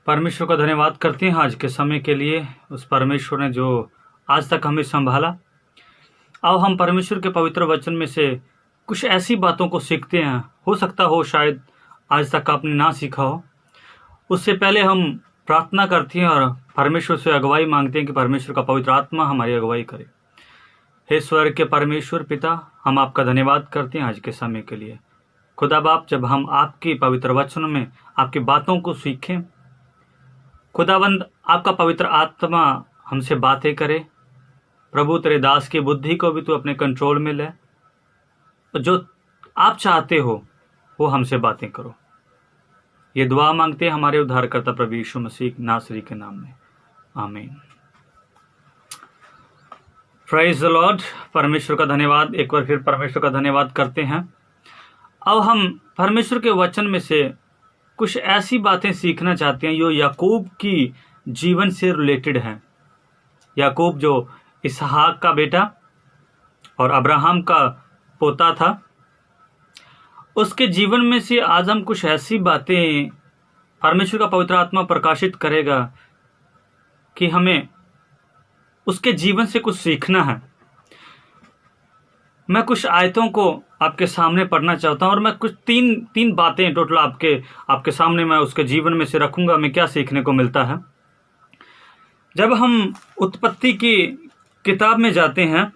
परमेश्वर का धन्यवाद करते हैं आज के समय के लिए। उस परमेश्वर ने जो आज तक हमें संभाला। अब हम परमेश्वर के पवित्र वचन में से कुछ ऐसी बातों को सीखते हैं। हो सकता हो शायद आज तक आपने ना सीखा हो। उससे पहले हम प्रार्थना करते हैं और परमेश्वर से अगुवाई मांगते हैं कि परमेश्वर का पवित्र आत्मा हमारी अगुवाई करे। हे स्वर्ग के परमेश्वर पिता, हम आपका धन्यवाद करते हैं आज के समय के लिए। खुदा बाप, जब हम आपके पवित्र वचन में आपकी बातों को सीखें, खुदावंद आपका पवित्र आत्मा हमसे बातें करे। प्रभु, तेरे दास की बुद्धि को भी तू अपने कंट्रोल में ले। जो आप चाहते हो वो हमसे बातें करो। ये दुआ मांगते हैं हमारे उद्धारकर्ता प्रभु यीशु मसीह नासरी के नाम में, आमीन। Praise the Lord. परमेश्वर का धन्यवाद। एक बार फिर परमेश्वर का धन्यवाद करते हैं। अब हम परमेश्वर के वचन में से कुछ ऐसी बातें सीखना चाहते हैं जो याकूब की जीवन से रिलेटेड हैं। याकूब जो इसहाक का बेटा और अब्राहम का पोता था, उसके जीवन में से आज हम कुछ ऐसी बातें परमेश्वर का पवित्र आत्मा प्रकाशित करेगा कि हमें उसके जीवन से कुछ सीखना है। मैं कुछ आयतों को आपके सामने पढ़ना चाहता हूं और मैं कुछ तीन बातें टोटल आपके सामने मैं उसके जीवन में से रखूंगा। हमें क्या सीखने को मिलता है जब हम उत्पत्ति की किताब में जाते हैं।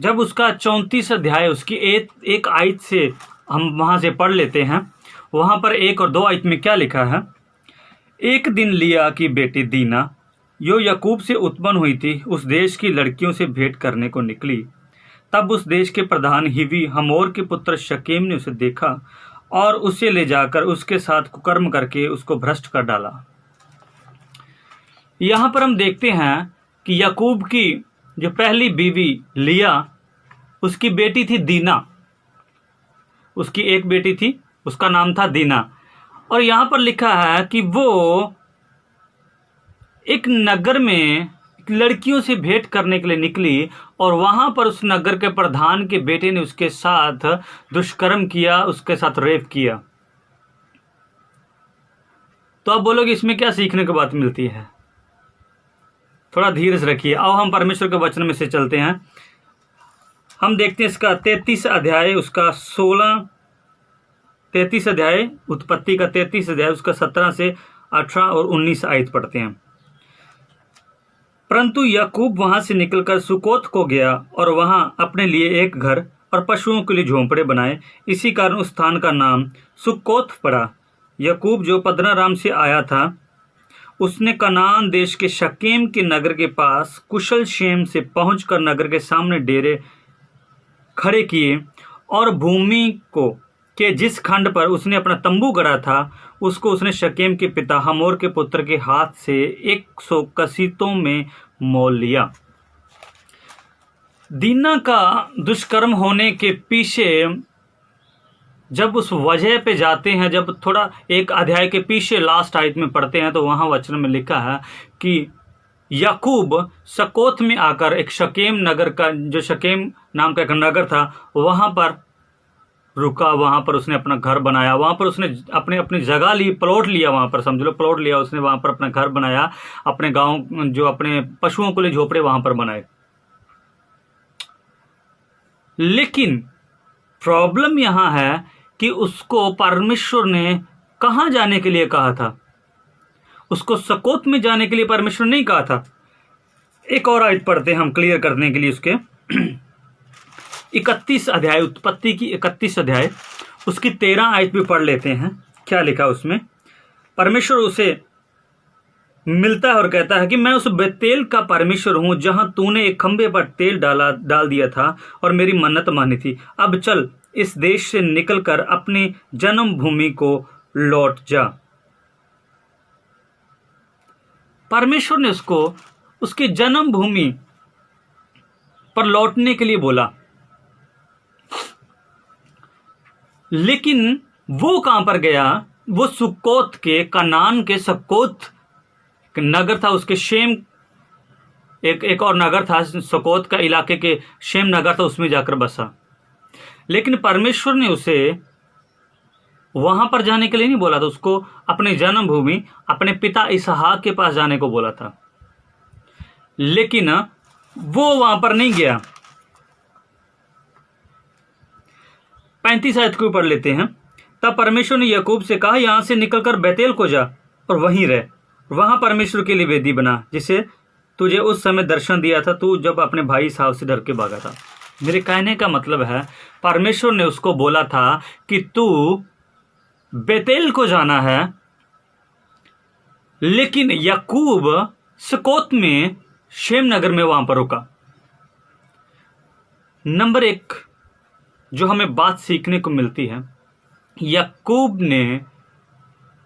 जब उसका 34 अध्याय उसकी एक आयत से हम वहां से पढ़ लेते हैं। वहां पर 1 और 2 आयत में क्या लिखा है। एक दिन लिया की बेटी दीना जो याकूब से उत्पन्न हुई थी, उस देश की लड़कियों से भेंट करने को निकली। तब उस देश के प्रधान हिवी हमोर के पुत्र शकेम ने उसे देखा और उसे ले जाकर उसके साथ कुकर्म करके उसको भ्रष्ट कर डाला। यहां पर हम देखते हैं कि याकूब की जो पहली बीवी लिया, उसकी बेटी थी दीना। उसकी एक बेटी थी, उसका नाम था दीना। और यहां पर लिखा है कि वो एक नगर में लड़कियों से भेंट करने के लिए निकली और वहां पर उस नगर के प्रधान के बेटे ने उसके साथ दुष्कर्म किया, उसके साथ रेप किया। तो आप बोलोगे इसमें क्या सीखने की बात मिलती है। थोड़ा धीरज रखिए। अब हम परमेश्वर के वचन में से चलते हैं। हम देखते हैं इसका 33 अध्याय, उसका 33 अध्याय, उत्पत्ति का 33 अध्याय, उसका 17 से 18 और 19 आयत पढ़ते हैं। परंतु याकूब वहां से निकलकर सुकोत को गया और वहां अपने लिए एक घर और पशुओं के लिए झोंपड़े बनाए। इसी कारण उस स्थान का नाम सुकोत पड़ा। याकूब जो पद्दनराम से आया था, उसने कनान देश के शकेम के नगर के पास कुशल क्षेम से पहुंचकर नगर के सामने डेरे खड़े किए और भूमि को के जिस खंड पर उसने अपना तंबू गड़ा था, उसको उसने शकेम के पिता हमोर के पुत्र के हाथ से 100 कसीतों में मोल लिया। दीना का दुष्कर्म होने के पीछे जब उस वजह पे जाते हैं, जब थोड़ा एक अध्याय के पीछे लास्ट आयत में पढ़ते हैं, तो वहां वचन में लिखा है कि याकूब सकोत में आकर एक शकेम नगर का, जो शकेम नाम का एक नगर था, वहां पर रुका। वहां पर उसने अपना घर बनाया। वहां पर उसने अपनी जगह ली, प्लॉट लिया। वहां पर समझ लो प्लॉट लिया उसने। वहां पर अपना घर बनाया। अपने गांव जो अपने पशुओं के लिए झोपड़े वहां पर बनाए। लेकिन प्रॉब्लम यहां है कि उसको परमेश्वर ने कहां जाने के लिए कहा था। उसको सकोत में जाने के लिए परमेश्वर नहीं कहा था। एक और आयत पढ़ते हैं हम क्लियर करने के लिए उसके 31 अध्याय, उत्पत्ति की 31 अध्याय, उसकी 13 आयत भी पढ़ लेते हैं। क्या लिखा उसमें। परमेश्वर उसे मिलता है और कहता है कि मैं उस बेतेल का परमेश्वर हूं जहां तूने एक खंबे पर तेल डाल दिया था और मेरी मन्नत मानी थी। अब चल, इस देश से निकलकर अपनी जन्मभूमि को लौट जा। परमेश्वर ने उसको उसकी जन्मभूमि पर लौटने के लिए बोला। लेकिन वो कहां पर गया। वो सुकोत के, कनान के सुकोत नगर था, उसके शेम एक और नगर था सुकोत का इलाके के, शेम नगर था, उसमें जाकर बसा। लेकिन परमेश्वर ने उसे वहां पर जाने के लिए नहीं बोला था, उसको अपनी जन्मभूमि अपने पिता इसहाक के पास जाने को बोला था, लेकिन वो वहां पर नहीं गया। 35 आयत को पढ़ लेते हैं। तब परमेश्वर ने याकूब से कहा, यहां से निकलकर बैतेल को जा और वहीं रह, वहां परमेश्वर के लिए वेदी बना, जिसे तुझे उस समय दर्शन दिया था, तू जब अपने भाई साहब से डर के भागा था। मेरे कहने का मतलब है, परमेश्वर ने उसको बोला था कि तू बैतेल को जाना है, लेकिन याकूब सुकोत में शेम नगर में वहां पर रुका। नंबर 1 जो हमें बात सीखने को मिलती है, याकूब ने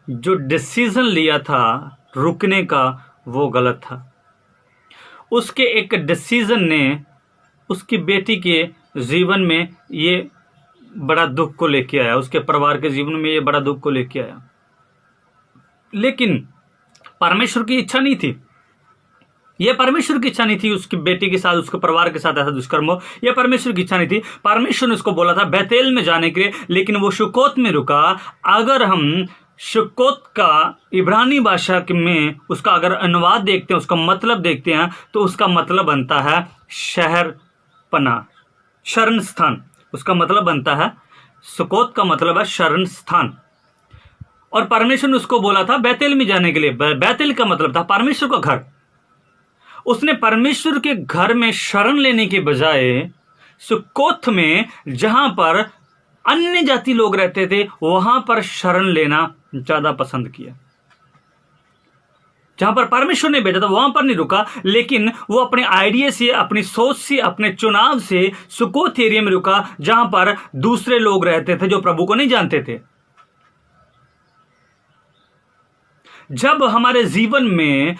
जो डिसीजन लिया था रुकने का वो गलत था। उसके एक डिसीजन ने उसकी बेटी के जीवन में ये बड़ा दुख को लेके आया, उसके परिवार के जीवन में ये बड़ा दुख को लेके आया। लेकिन परमेश्वर की इच्छा नहीं थी, यह परमेश्वर की इच्छा नहीं थी उसकी बेटी के साथ, उसके परिवार के साथ ऐसा दुष्कर्म हो। यह परमेश्वर की इच्छा नहीं थी। परमेश्वर ने उसको बोला था बैतेल में जाने के लिए, लेकिन वो सुकोत में रुका। अगर हम सुकोत का इब्रानी भाषा में उसका अगर अनुवाद देखते हैं, उसका मतलब देखते हैं, तो उसका मतलब बनता है शहर पना, शरण स्थान। उसका मतलब बनता है, सुकोत का मतलब है शरण स्थान। और परमेश्वर ने उसको बोला था बैतेल में जाने के लिए। बैतेल का मतलब था परमेश्वर का घर। उसने परमेश्वर के घर में शरण लेने के बजाय सुकोत में, जहां पर अन्य जाति लोग रहते थे, वहां पर शरण लेना ज्यादा पसंद किया। जहां पर परमेश्वर ने भेजा था वहां पर नहीं रुका, लेकिन वो अपने आइडिया से, अपनी सोच से, अपने चुनाव से सुकोत एरिया में रुका, जहां पर दूसरे लोग रहते थे जो प्रभु को नहीं जानते थे। जब हमारे जीवन में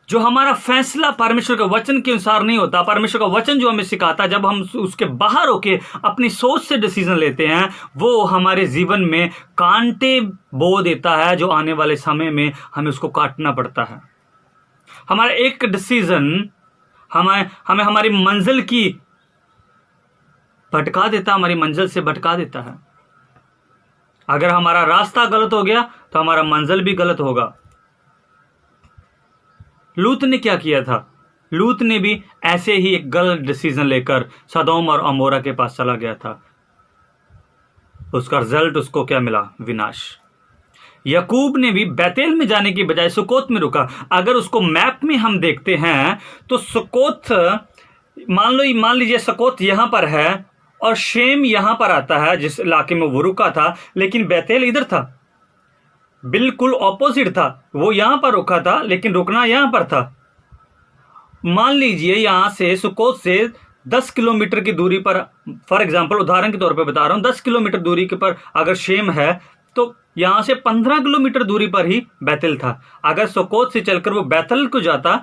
जो हमारा फैसला परमेश्वर के वचन के अनुसार नहीं होता, परमेश्वर का वचन जो हमें सिखाता, जब हम उसके बाहर होके अपनी सोच से डिसीजन लेते हैं, वो हमारे जीवन में कांटे बो देता है, जो आने वाले समय में हमें उसको काटना पड़ता है। हमारा एक डिसीजन हमें हमारी मंजिल की भटका देता, हमारी मंजिल से भटका देता है। अगर हमारा रास्ता गलत हो गया तो हमारा मंजिल भी गलत होगा। लूत ने क्या किया था? लूत ने भी ऐसे ही एक गलत डिसीजन लेकर सदोम और अमोरा के पास चला गया था। उसका रिजल्ट उसको क्या मिला? विनाश। याकूब ने भी बैतेल में जाने की बजाय सुकोत में रुका। अगर उसको मैप में हम देखते हैं तो सुकोत, मान लीजिए सुकोत यहां पर है और शेम यहां पर आता है जिस इलाके में वो रुका था, लेकिन बैतेल इधर था, बिल्कुल ऑपोजिट था। वो यहां पर रुका था लेकिन रुकना यहां पर था। मान लीजिए यहां से सुकोत से 10 किलोमीटर की दूरी पर, फॉर एग्जांपल उदाहरण के तौर पे बता रहा हूं, 10 किलोमीटर दूरी के पर अगर शेम है तो यहां से 15 किलोमीटर दूरी पर ही बैतल था। अगर सुकोत से चलकर वो बैतल को जाता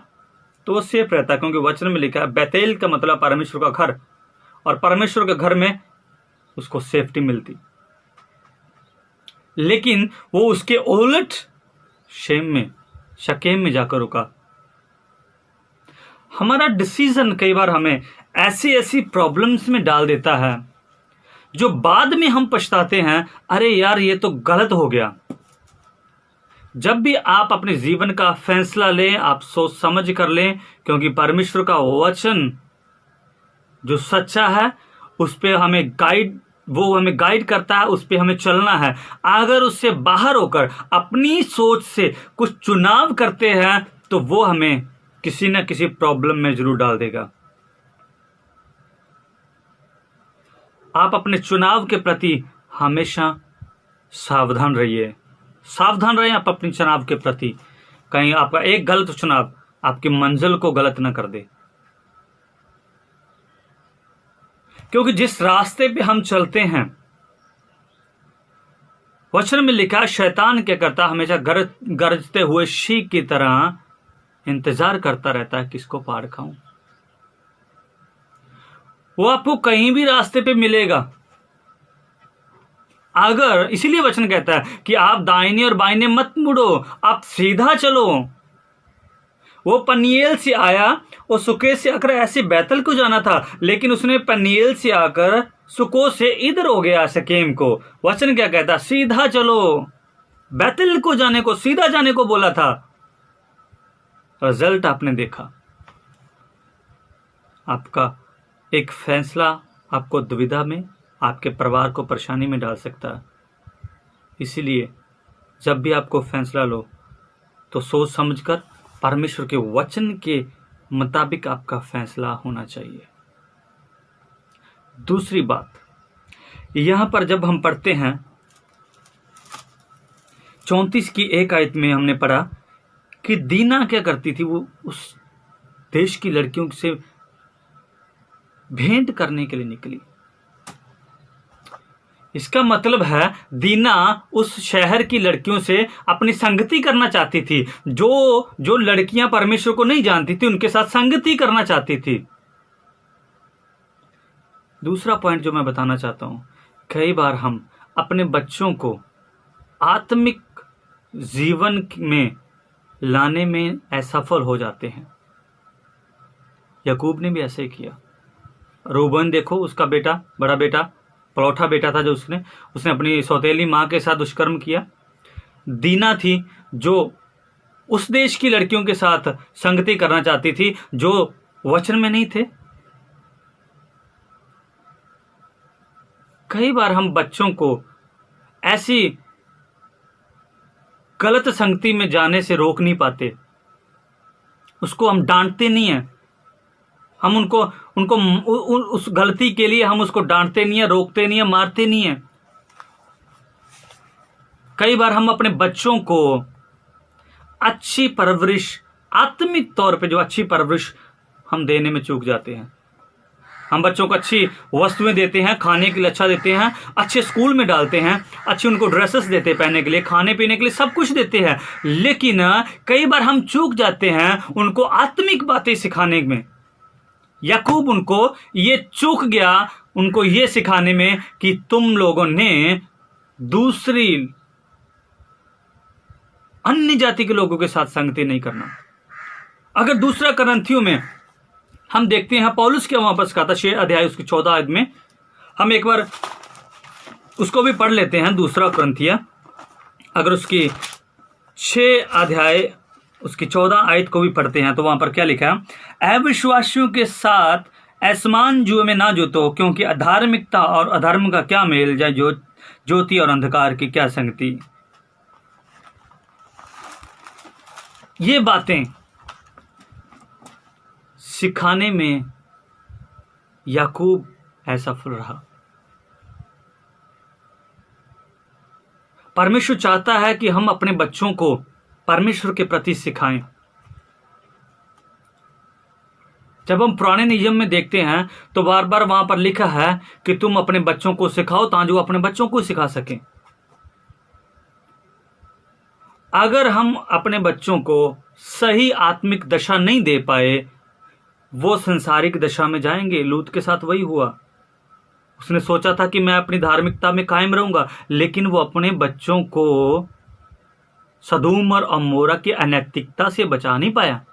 तो वो सेफ रहता, क्योंकि वचन में लिखा है बैतेल का मतलब परमेश्वर का घर, और परमेश्वर के घर में उसको सेफ्टी मिलती। लेकिन वो उसके उलट शेम में, शकेम में जाकर रुका। हमारा डिसीजन कई बार हमें ऐसी प्रॉब्लम्स में डाल देता है जो बाद में हम पछताते हैं, अरे यार ये तो गलत हो गया। जब भी आप अपने जीवन का फैसला लें, आप सोच समझ कर लें, क्योंकि परमेश्वर का वचन जो सच्चा है उस पे हमें गाइड करता है, उस पे हमें चलना है। अगर उससे बाहर होकर अपनी सोच से कुछ चुनाव करते हैं तो वो हमें किसी न किसी प्रॉब्लम में जरूर डाल देगा। आप अपने चुनाव के प्रति हमेशा सावधान रहिए, सावधान रहें आप अपने चुनाव के प्रति। कहीं आपका एक गलत चुनाव आपकी मंजिल को गलत ना कर दे, क्योंकि जिस रास्ते पे हम चलते हैं, वचन में लिखा, शैतान क्या करता, हमेशा गरजते हुए शीख की तरह इंतजार करता रहता है किसको पार खाऊं। वो आपको कहीं भी रास्ते पे मिलेगा। अगर, इसीलिए वचन कहता है कि आप दाहिने और बाइने मत मुड़ो, आप सीधा चलो। वो पनीएल से आया और सुकोस से आकर ऐसे बैतल को जाना था, लेकिन उसने पनीएल से आकर सुकोस से इधर हो गया शकेम को। वचन क्या कहता? सीधा चलो, बैतल को जाने को, सीधा जाने को बोला था। रिजल्ट आपने देखा। आपका एक फैसला आपको दुविधा में, आपके परिवार को परेशानी में डाल सकता है। इसीलिए जब भी आपको फैसला लो तो सोच समझकर परमेश्वर के वचन के मुताबिक आपका फैसला होना चाहिए। दूसरी बात, यहां पर जब हम पढ़ते हैं 34 की 1 आयत में हमने पढ़ा कि दीना क्या करती थी, वो उस देश की लड़कियों से भेंट करने के लिए निकली। इसका मतलब है दीना उस शहर की लड़कियों से अपनी संगति करना चाहती थी। जो लड़कियां परमेश्वर को नहीं जानती थी उनके साथ संगति करना चाहती थी। दूसरा पॉइंट जो मैं बताना चाहता हूं, कई बार हम अपने बच्चों को आत्मिक जीवन में लाने में असफल हो जाते हैं। याकूब ने भी ऐसे ही किया। रूबन देखो, उसका बेटा, बड़ा बेटा, पलौठा बेटा था जो उसने अपनी सौतेली मां के साथ दुष्कर्म किया। दीना थी जो उस देश की लड़कियों के साथ संगति करना चाहती थी जो वचन में नहीं थे। कई बार हम बच्चों को ऐसी गलत संगति में जाने से रोक नहीं पाते। उसको हम डांटते नहीं है, हम उनको उस गलती के लिए हम उसको डांटते नहीं है, रोकते नहीं है, मारते नहीं है। कई बार हम अपने बच्चों को अच्छी परवरिश, आत्मिक तौर पे जो अच्छी परवरिश हम देने में चूक जाते हैं। हम बच्चों को अच्छी वस्तुएं देते हैं, खाने के लिए अच्छा देते हैं, अच्छे स्कूल में डालते हैं, अच्छी उनको ड्रेसेस देते हैं पहनने के लिए, खाने पीने के लिए सब कुछ देते हैं, लेकिन कई बार हम चूक जाते हैं उनको आत्मिक बातें सिखाने में। याकूब उनको ये चूक गया, उनको ये सिखाने में कि तुम लोगों ने दूसरी अन्य जाति के लोगों के साथ संगति नहीं करना। अगर दूसरा करंथियों में हम देखते हैं पौलुस क्या वहां पर सिखाता, 6 अध्याय उसकी 14 आयत में, हम एक बार उसको भी पढ़ लेते हैं। दूसरा करंथिया अगर उसकी 6 अध्याय उसकी 14 आयत को भी पढ़ते हैं तो वहां पर क्या लिखा है? अविश्वासियों के साथ असमान जुए में ना जोतो, क्योंकि अधार्मिकता और अधर्म का क्या मेल जाए, ज्योति और अंधकार की क्या संगति। ये बातें सिखाने में याकूब असफल रहा। परमेश्वर चाहता है कि हम अपने बच्चों को परमेश्वर के प्रति सिखाएं। जब हम पुराने नियम में देखते हैं तो बार बार वहां पर लिखा है कि तुम अपने बच्चों को सिखाओ ताकि वो अपने बच्चों को सिखा सकें। अगर हम अपने बच्चों को सही आत्मिक दशा नहीं दे पाए, वो संसारिक दशा में जाएंगे। लूत के साथ वही हुआ। उसने सोचा था कि मैं अपनी धार्मिकता में कायम रहूंगा, लेकिन वो अपने बच्चों को सदूम और अमोरा की अनैतिकता से बचा नहीं पाया।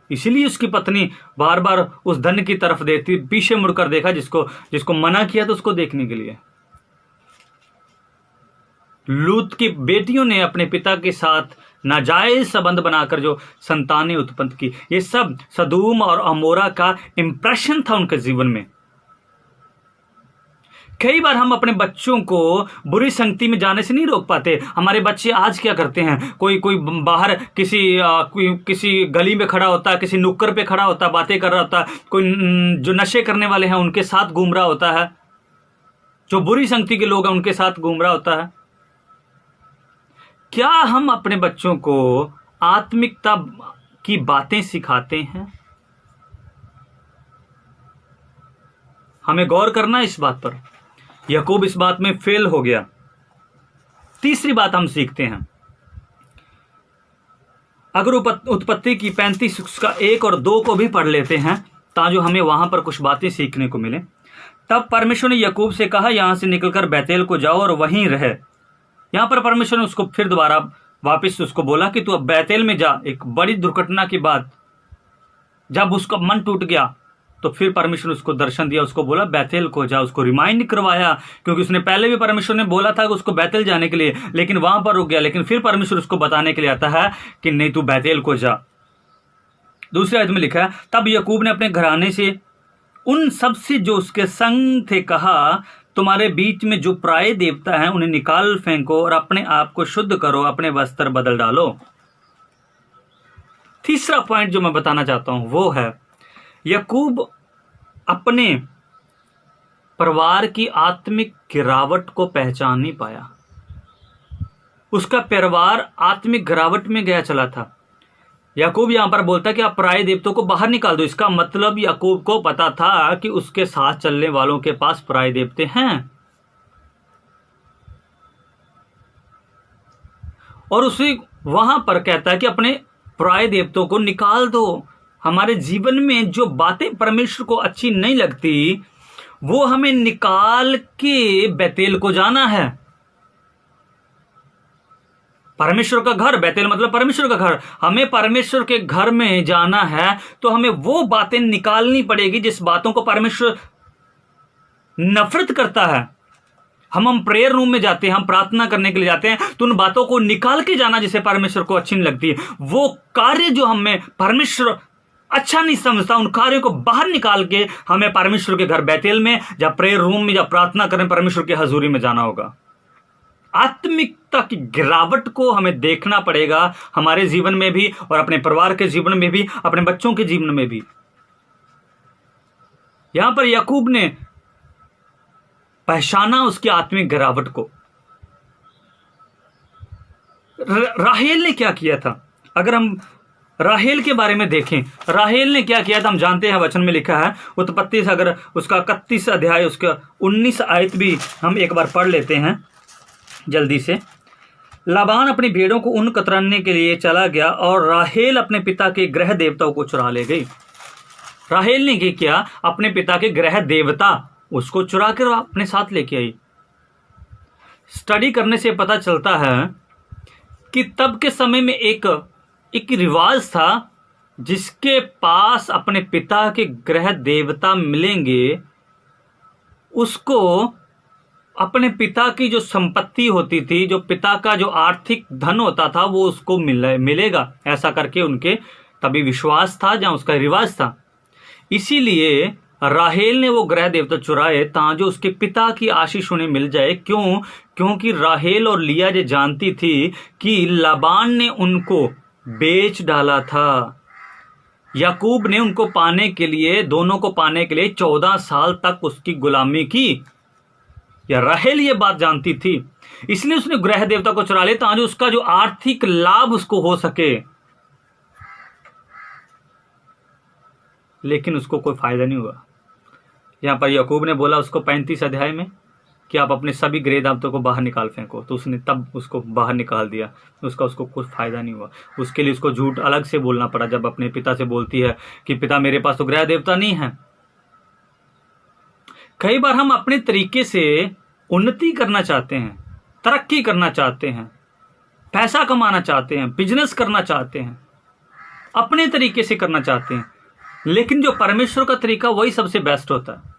इसीलिए उसकी पत्नी बार बार उस धन की तरफ देखती, पीछे मुड़कर देखा, जिसको मना किया था उसको देखने के लिए। लूत की बेटियों ने अपने पिता के साथ नाजायज संबंध बनाकर जो संतानें उत्पन्न की, ये सब सदूम और अमोरा का इंप्रेशन था उनके जीवन में। कई बार हम अपने बच्चों को बुरी संगति में जाने से नहीं रोक पाते। हमारे बच्चे आज क्या करते हैं, कोई बाहर किसी गली में खड़ा होता है, किसी नुक्कड़ पे खड़ा होता है, बातें कर रहा होता है, कोई जो नशे करने वाले हैं उनके साथ घूम रहा होता है, जो बुरी संगति के लोग हैं उनके साथ घूम रहा होता है। क्या हम अपने बच्चों को आत्मिकता की बातें सिखाते हैं? हमें गौर करना है इस बात पर। याकूब इस बात में फेल हो गया। तीसरी बात हम सीखते हैं, अगर उत्पत्ति की 35 का 1 और 2 को भी पढ़ लेते हैं ताकि हमें वहां पर कुछ बातें सीखने को मिले। तब परमेश्वर ने याकूब से कहा, यहां से निकलकर बैतेल को जाओ और वहीं रहे। यहां पर परमेश्वर ने उसको फिर दोबारा वापस उसको बोला कि तू अब बैतेल में जा। एक बड़ी दुर्घटना के बाद जब उसका मन टूट गया तो फिर परमेश्वर ने उसको दर्शन दिया, उसको बोला बैतेल को जा, उसको रिमाइंड करवाया, क्योंकि उसने पहले भी परमेश्वर ने बोला था कि उसको बैतेल जाने के लिए, लेकिन वहां पर रुक गया। लेकिन फिर परमेश्वर उसको बताने के लिए आता है कि नहीं, तू बैतेल को जा। दूसरे आयत में लिखा है, तब याकूब ने अपने घराने से उन सब से जो उसके संग थे कहा, तुम्हारे बीच में जो पराये देवता हैं उन्हें निकाल फेंको और अपने आप को शुद्ध करो, अपने वस्त्र बदल डालो। तीसरा पॉइंट जो मैं बताना चाहता हूं वो है, याकूब अपने परिवार की आत्मिक गिरावट को पहचान नहीं पाया। उसका परिवार आत्मिक गिरावट में गया चला था। याकूब यहां पर बोलता है कि आप पराये देवतों को बाहर निकाल दो। इसका मतलब याकूब को पता था कि उसके साथ चलने वालों के पास पराये देवते हैं, और उसे वहां पर कहता है कि अपने पराये देवतों को निकाल दो। हमारे जीवन में जो बातें परमेश्वर को अच्छी नहीं लगती वो हमें निकाल के बैतेल को जाना है। परमेश्वर का घर, बैतेल मतलब परमेश्वर का घर, हमें परमेश्वर के घर में जाना है तो हमें वो बातें निकालनी पड़ेगी जिस बातों को परमेश्वर नफरत करता है। हम प्रेयर रूम में जाते हैं, हम प्रार्थना करने के लिए जाते हैं, तो उन बातों को निकाल के जाना जिसे परमेश्वर को अच्छी नहीं लगती है। वो कार्य जो हमें परमेश्वर अच्छा नहीं समझता, उन कार्यों को बाहर निकाल के हमें परमेश्वर के घर बैतेल में या प्रेयर रूम में या प्रार्थना करें परमेश्वर की हजूरी में जाना होगा। आत्मिकता की गिरावट को हमें देखना पड़ेगा हमारे जीवन में भी और अपने परिवार के जीवन में भी, अपने बच्चों के जीवन में भी। यहां पर याकूब ने पहचाना उसकी आत्मिक गिरावट को। राहेल ने क्या किया था? अगर हम राहेल के बारे में देखें, राहेल ने क्या किया था हम जानते हैं, वचन में लिखा है उत्पत्ति से, अगर उसका 31 अध्याय उसका 19 आयत भी हम एक बार पढ़ लेते हैं जल्दी से। लाबान अपनी भेड़ों को ऊन कतरने के लिए चला गया और राहेल अपने पिता के गृह देवताओं को चुरा ले गई। राहेल ने क्या, अपने पिता के गृह देवता उसको चुरा कर अपने साथ लेके आई। स्टडी करने से पता चलता है कि तब के समय में एक रिवाज था, जिसके पास अपने पिता के गृह देवता मिलेंगे उसको अपने पिता की जो संपत्ति होती थी, जो पिता का जो आर्थिक धन होता था वो उसको मिलेगा, ऐसा करके उनके तभी विश्वास था, जहां उसका रिवाज था। इसीलिए राहेल ने वो गृह देवता चुराए ताकि उसके पिता की आशीष उन्हें मिल जाए। क्यों? क्योंकि राहेल और लिया ये जानती थी कि लाबान ने उनको बेच डाला था। याकूब ने उनको पाने के लिए, दोनों को पाने के लिए 14 साल तक उसकी गुलामी की। या राहेल ये बात जानती थी, इसलिए उसने गृह देवता को चुरा लिया ताकि उसका जो आर्थिक लाभ उसको हो सके, लेकिन उसको कोई फायदा नहीं हुआ। यहां पर याकूब ने बोला उसको 35 अध्याय में कि आप अपने सभी गृह देवताओं को बाहर निकाल फेंको, तो उसने तब उसको बाहर निकाल दिया। उसको कुछ फायदा नहीं हुआ। उसके लिए उसको झूठ अलग से बोलना पड़ा। जब अपने पिता से बोलती है कि पिता मेरे पास तो गृह देवता नहीं है। कई बार हम अपने तरीके से उन्नति करना चाहते हैं, तरक्की करना चाहते हैं, पैसा कमाना चाहते हैं, बिजनेस करना चाहते हैं, अपने तरीके से करना चाहते हैं, लेकिन जो परमेश्वर का तरीका वही सबसे बेस्ट होता है।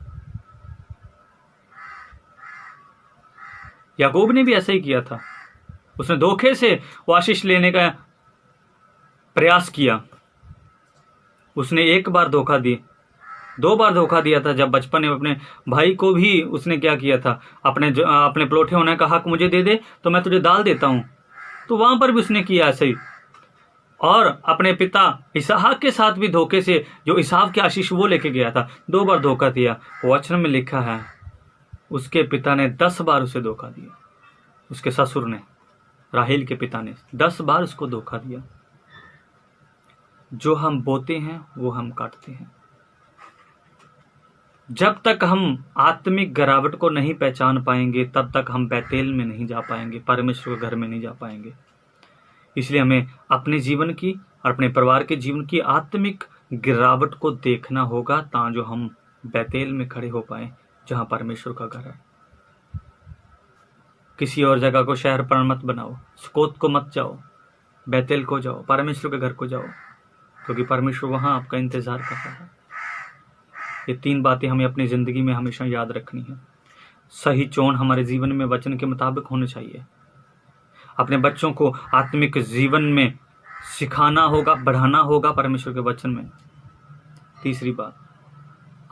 याकूब ने भी ऐसा ही किया था। उसने धोखे से वो आशीष लेने का प्रयास किया। उसने एक बार धोखा दी, 2 बार धोखा दिया था। जब बचपन में अपने भाई को भी उसने क्या किया था, अपने प्लोटे होने का हक मुझे दे दे तो मैं तुझे दाल देता हूं, तो वहां पर भी उसने किया ऐसे ही। और अपने पिता इसहाक के साथ भी धोखे से, जो इसहाक की आशीष वो लेके गया था, 2 बार धोखा दिया। वचन में लिखा है उसके पिता ने 10 बार उसे धोखा दिया। उसके ससुर ने, राहेल के पिता ने 10 बार उसको धोखा दिया। जो हम बोते हैं वो हम काटते हैं। जब तक हम आत्मिक गिरावट को नहीं पहचान पाएंगे तब तक हम बैतेल में नहीं जा पाएंगे, परमेश्वर के घर में नहीं जा पाएंगे। इसलिए हमें अपने जीवन की और अपने परिवार के जीवन की आत्मिक गिरावट को देखना होगा ताकि हम बैतेल में खड़े हो पाए, जहां परमेश्वर का घर है। किसी और जगह को शहर पर मत बनाओ, सुकोत को मत जाओ, बैतेल को जाओ, परमेश्वर के घर को जाओ, क्योंकि परमेश्वर वहाँ आपका इंतजार कर रहा है। ये 3 बातें हमें अपनी ज़िंदगी में हमेशा याद रखनी है। सही चोन हमारे जीवन में वचन के मुताबिक होने चाहिए। अपने बच्चों को आत्मिक जीवन में सिखाना होगा, बढ़ाना होगा परमेश्वर के वचन में। तीसरी बात,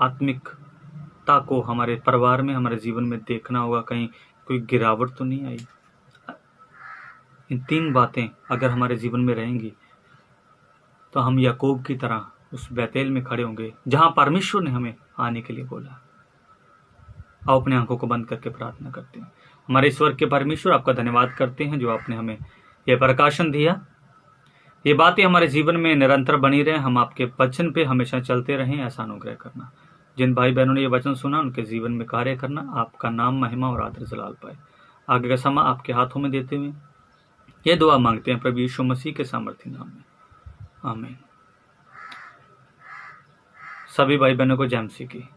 आत्मिकता को हमारे परिवार में, हमारे जीवन में देखना होगा, कहीं कोई गिरावट तो नहीं आई। इन 3 बातें अगर हमारे जीवन में रहेंगी तो हम याकूब की तरह उस बैतेल में खड़े होंगे जहां परमेश्वर ने हमें आने के लिए बोला। आओ अपने आंखों को बंद करके प्रार्थना करते हैं। हमारे ईश्वर के परमेश्वर, आपका धन्यवाद करते हैं जो आपने हमें यह प्रकाशन दिया। ये बातें हमारे जीवन में निरंतर बनी रहे, हम आपके वचन पे हमेशा चलते रहें, ऐसा अनुग्रह करना। जिन भाई बहनों ने ये वचन सुना उनके जीवन में कार्य करना, आपका नाम, महिमा और आदर जलाल पाए। आगे का समय आपके हाथों में देते हुए ये दुआ मांगते हैं प्रभु यीशु मसीह के सामर्थ्य नाम में, आमीन। सभी भाई बहनों को जय मसीह की।